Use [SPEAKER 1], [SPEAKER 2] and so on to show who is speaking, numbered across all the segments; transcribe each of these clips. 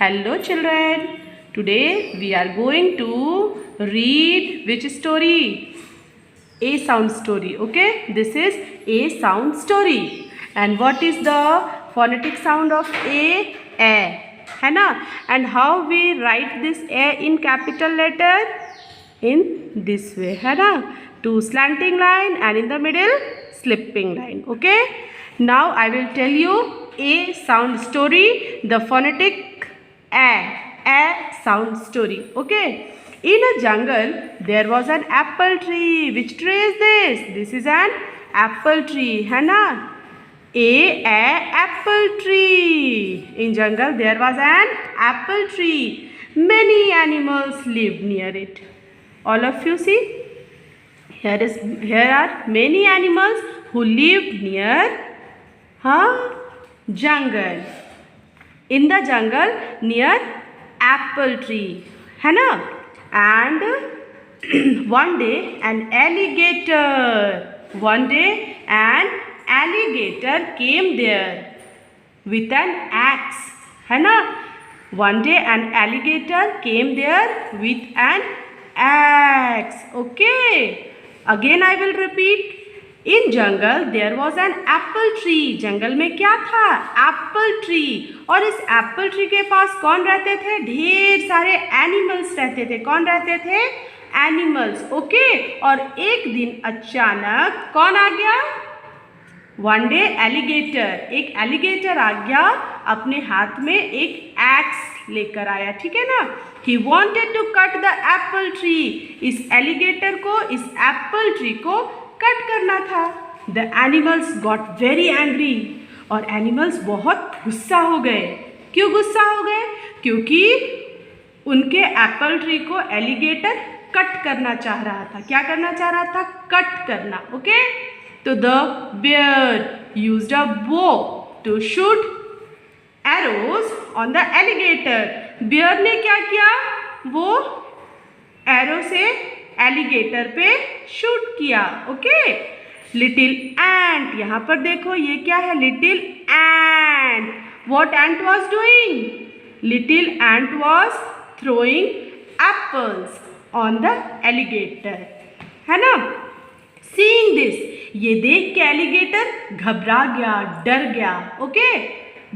[SPEAKER 1] Hello children, today we are going to read which story? A sound story, okay? This is A sound story. And what is the phonetic sound of A? A, है ना? And how we write this A in capital letter? In this way, है ना? Two slanting line and in the middle slipping line, okay? Now I will tell you A sound story, the phonetic a sound story, okay? In a jungle there was an apple tree. Which tree is this? This is an apple tree, है ना? A apple tree. In jungle there was an apple tree. Many animals lived near it. All of you see, here are many animals who lived near jungle. In the jungle near apple tree, है ना? And one day an alligator came there with an axe, है ना? One day an alligator came there with an axe, okay? Again I will repeat. In jungle there was an apple tree. जंगल में क्या था? Apple tree. और इस Apple tree के पास कौन रहते थे? ढेर सारे एनिमल्स रहते थे. कौन रहते थे? Animals, okay? और एक दिन अचानक कौन आ गया? One day alligator. एक एलिगेटर आ गया, अपने हाथ में एक एक्स लेकर आया, ठीक है ना? He wanted to cut the apple tree. इस एलिगेटर को, इस एप्पल ट्री को कट करना था. The animals got very angry. और एनिमल्स बहुत गुस्सा हो गए. क्यों गुस्सा हो गए? क्योंकि उनके एप्पल ट्री को एलिगेटर कट करना चाह रहा था. क्या करना चाह रहा था? कट करना, ओके? तो the bare used a bow to shoot arrows on the alligator. Bear ने क्या किया? वो एरो से एलिगेटर पे शूट किया, ओके? लिटिल एंट, यहाँ पर देखो ये क्या है? Little ant. What ant was doing? Little ant was throwing apples on the alligator, है ना? सीइंग दिस, ये देख के एलिगेटर घबरा गया, डर गया, okay?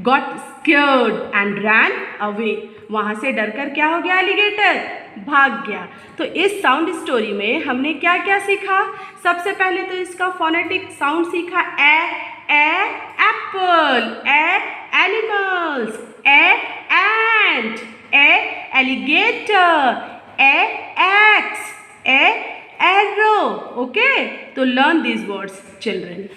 [SPEAKER 1] Got scared and ran away. वहाँ से डरकर क्या हो गया? एलिगेटर भाग गया. तो इस साउंड स्टोरी में हमने क्या क्या सीखा? सबसे पहले तो इसका फोनेटिक साउंड सीखा. ए एप्पल, ए एनिमल्स, ए एंट, ए एलिगेटर, ए एक्स, ए एरो, ओके? तो लर्न दीज वर्ड्स चिल्ड्रन.